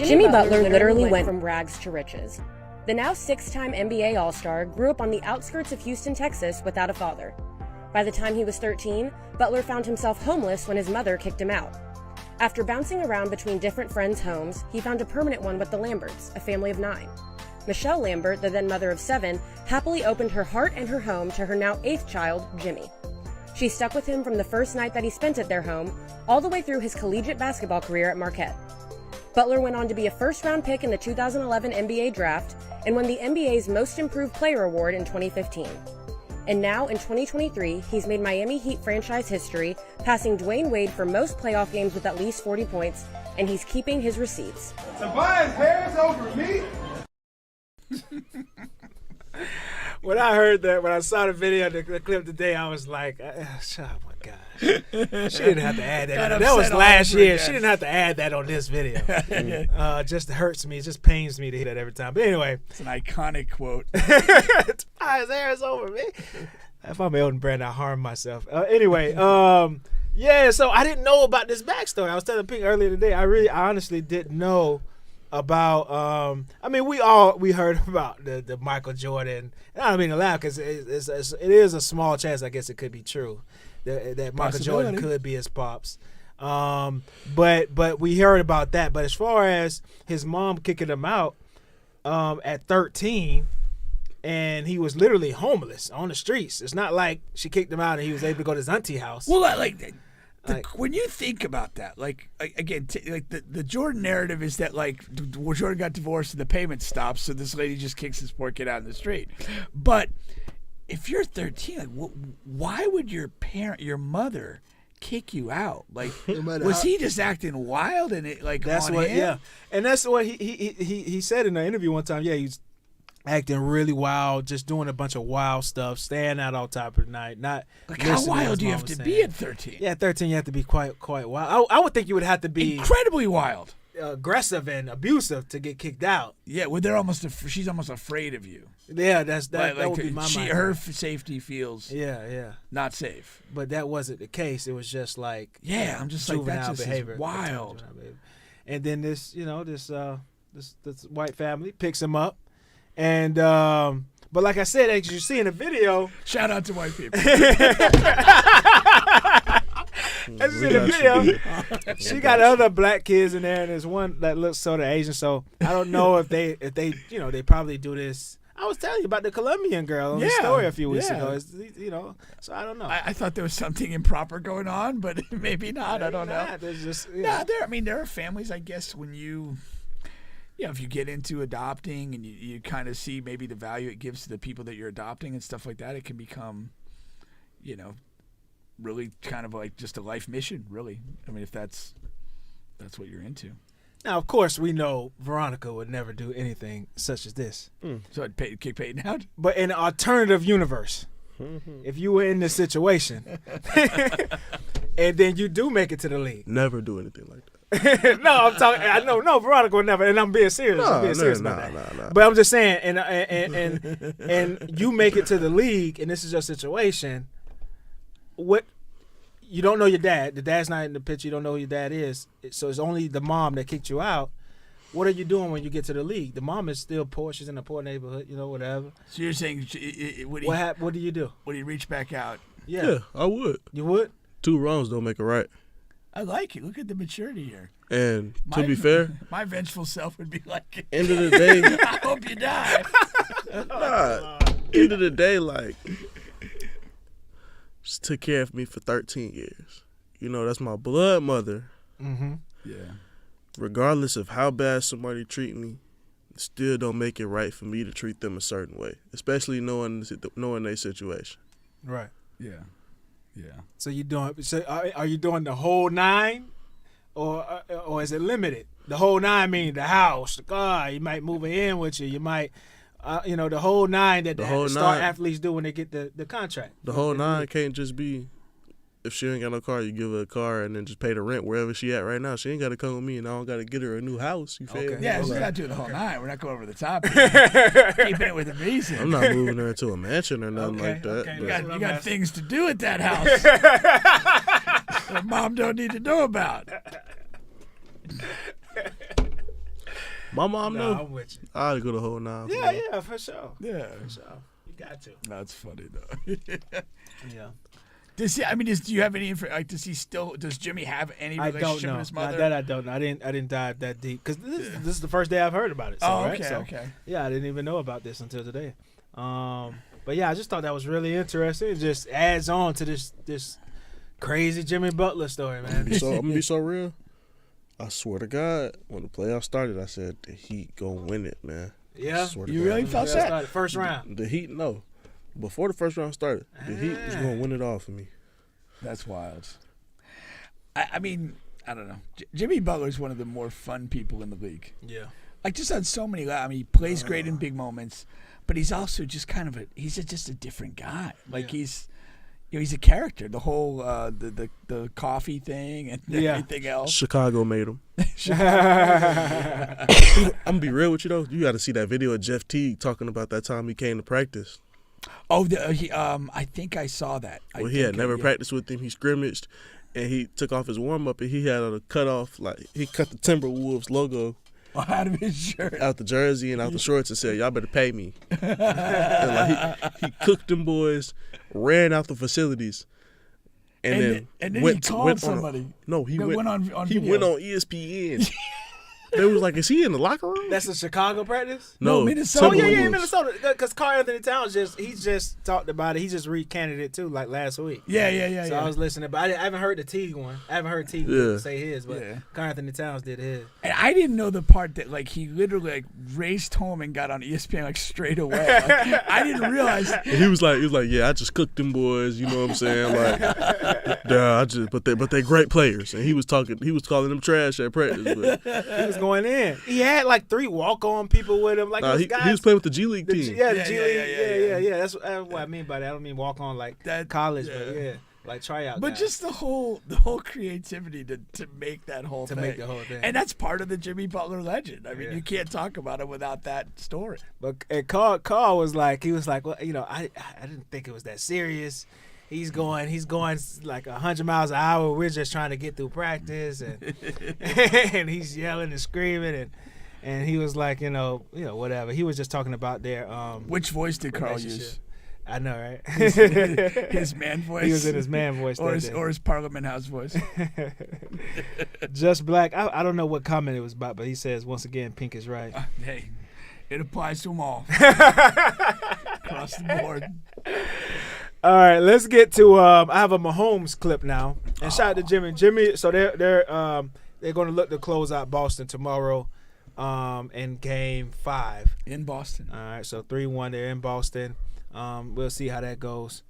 Jimmy Butler literally went from rags to riches. The now 6-time NBA All-Star grew up on the outskirts of Houston, Texas, without a father. By the time he was 13, Butler found himself homeless when his mother kicked him out. After bouncing around between different friends' homes, he found a permanent one with the Lamberts, a family of 9. Michelle Lambert, the then mother of 7, happily opened her heart and her home to her now 8th child, Jimmy. She stuck with him from the first night that he spent at their home, all the way through his collegiate basketball career at Marquette. Butler went on to be a first-round pick in the 2011 NBA Draft and won the NBA's Most Improved Player Award in 2015. And now, in 2023, he's made Miami Heat franchise history, passing Dwayne Wade for most playoff games with at least 40 points, and he's keeping his receipts. Tobias Harris over me? When I heard that, when I saw the video, the clip today, I was like, oh my gosh. She didn't have to add that. That was last year. She didn't have to add that on this video. Just hurts me. It just pains me to hear that every time. But anyway. It's an iconic quote. Tobias Harris over me. If I'm Elton Brand, I harm myself. Anyway, yeah, so I didn't know about this backstory. I was telling Pink earlier today, I honestly didn't know about I mean we heard about the Michael Jordan, and I don't mean to laugh because it is a small chance, I guess it could be true that Michael Jordan could be his pops, but we heard about that. But as far as his mom kicking him out at 13, and he was literally homeless on the streets, it's not like she kicked him out and he was able to go to his auntie house. Well, when you think about that, again, the Jordan narrative is that Jordan got divorced and the payment stops, so this lady just kicks this poor kid out in the street. But if you're 13, why would your mother kick you out? Was he just acting wild and that's on what? him? Yeah, and that's what he said in an interview one time. Yeah, he's acting really wild, just doing a bunch of wild stuff, staying out all top of the night. Not how wild do you have to be at 13? Yeah, at 13 you have to be quite wild. I would think you would have to be incredibly wild, aggressive and abusive to get kicked out. Yeah, well, she's almost afraid of you. Yeah, that would be my mind. Her safety feels yeah not safe. But that wasn't the case. It was just I'm just like, that just behavior. Is wild. And then this white family picks him up. And but like I said, as you see in the video, shout out to white people. As you see in the video, she got other black kids in there, and there's one that looks sort of Asian. So I don't know if they they probably do this. I was telling you about the Colombian girl on the story a few weeks ago. So I don't know. I thought there was something improper going on, but maybe not. I don't know. There's just there are families, I guess, when if you get into adopting and you kind of see maybe the value it gives to the people that you're adopting and stuff like that, it can become, really kind of like just a life mission, really. I mean, if that's what you're into. Now, of course, we know Veronica would never do anything such as this. So I'd kick Peyton out? But in an alternative universe, if you were in this situation, and then you do make it to the league. Never do anything like that. No, I'm talking. I know, no, Veronica would never, and I'm being serious. I'm being serious about that. But I'm just saying, and you make it to the league, and this is your situation. What? You don't know your dad. The dad's not in the picture. You don't know who your dad is. So it's only the mom that kicked you out. What are you doing when you get to the league? The mom is still poor. She's in a poor neighborhood, whatever. So you're saying, what do you do? Would he reach back out? Yeah, I would. You would? 2 wrongs don't make a right. I like it. Look at the maturity here. And to be fair, my vengeful self would be like, end of the day, I hope you die. End of the day, she took care of me for 13 years. That's my blood mother. Mm-hmm. Yeah. Regardless of how bad somebody treat me, it still don't make it right for me to treat them a certain way, especially knowing their situation. Right. Yeah. Yeah. So are you doing the whole 9, or is it limited? The whole 9 meaning the house, the car. You might move in with you. You might, the whole 9 that the star athletes do when they get the contract. The whole 9 can't just be, if she ain't got no car, you give her a car and then just pay the rent wherever she at right now. She ain't got to come with me, and I don't got to get her a new house. You feel me? Yeah, we're not doing the whole 9. We're not going over the top. Keeping it with a reason. I'm not moving her into a mansion or nothing like that. Okay. You got things to do at that house that Mom don't need to know about. My mom No, know. I'm with you. I'd go the whole 9. Yeah, for sure. Yeah. For sure. You got to. That's funny though. Yeah. Does he? I mean, do you have any info? Like, does Jimmy have any I relationship don't know. with his mother? That I don't know. I didn't dive that deep because this is the first day I've heard about it. So, Oh, right? okay, So, okay. Yeah, I didn't even know about this until today. But yeah, I just thought that was really interesting. It just adds on to this crazy Jimmy Butler story, man. I'm gonna be so real. I swear to God, when the playoffs started, I said the Heat gonna win it, man. Yeah, Swear to You God. really felt Yeah, that? started first round. The Heat, no. Before the first round started, the Heat was gonna win it all for me. That's wild. I mean, I don't know. Jimmy Butler's one of the more fun people in the league. Yeah. Like, just on so many levels. I mean, he plays great in big moments, but he's also just kind of just a different guy. Like, he's a character. The whole the coffee thing and everything else. Chicago made him. I'm gonna be real with you though. You got to see that video of Jeff Teague talking about that time he came to practice. Oh, I think I saw that. Well, he had never practiced with him. He scrimmaged, and he took off his warm up, and he had a cut off, like he cut the Timberwolves logo out of his shirt, out the jersey and out the shorts, and said, "Y'all better pay me." And like he cooked them boys, ran out the facilities, and then he called somebody. He went on video. went on ESPN. They was like, "Is he in the locker room?" That's a Chicago practice? No, Minnesota. Oh, yeah, Timberwolves. Minnesota. Because Karl Anthony Towns he just talked about it. He just recanted it, too, like last week. Yeah. So I was listening, but I haven't heard the Teague one. I haven't heard Teague say his, but Karl Anthony Towns did his. And I didn't know the part that, like, he literally, like, raced home and got on ESPN, like, straight away. Like, I didn't realize. He was like, "Yeah, I just cooked them boys." You know what I'm saying? Like, yeah, but they great players. And he was calling them trash at practice. But He was going in. He had like 3 walk-on people with him. Like those guys. he was playing with the G League team. The G League. Yeah. That's what I mean by that. I don't mean walk-on like that college, but like tryout. But guys. just the whole creativity to make that whole thing. make the whole thing. And that's part of the Jimmy Butler legend. I mean, you can't talk about it without that story. But Carl was like, well, I didn't think it was that serious. He's going like 100 miles an hour. We're just trying to get through practice, and and he's yelling and screaming, and he was like, whatever. He was just talking about their Which voice did Carl use? I know, right? His man voice. He was in his man voice, or his Parliament House voice. Just Black. I don't know what comment it was about, but he says once again, pink is right. Hey, it applies to them all across the board. All right, let's get to. I have a Mahomes clip now, and shout out to Jimmy. So they're going to look to close out Boston tomorrow, in Game 5 in Boston. All right, so 3-1. They're in Boston. We'll see how that goes.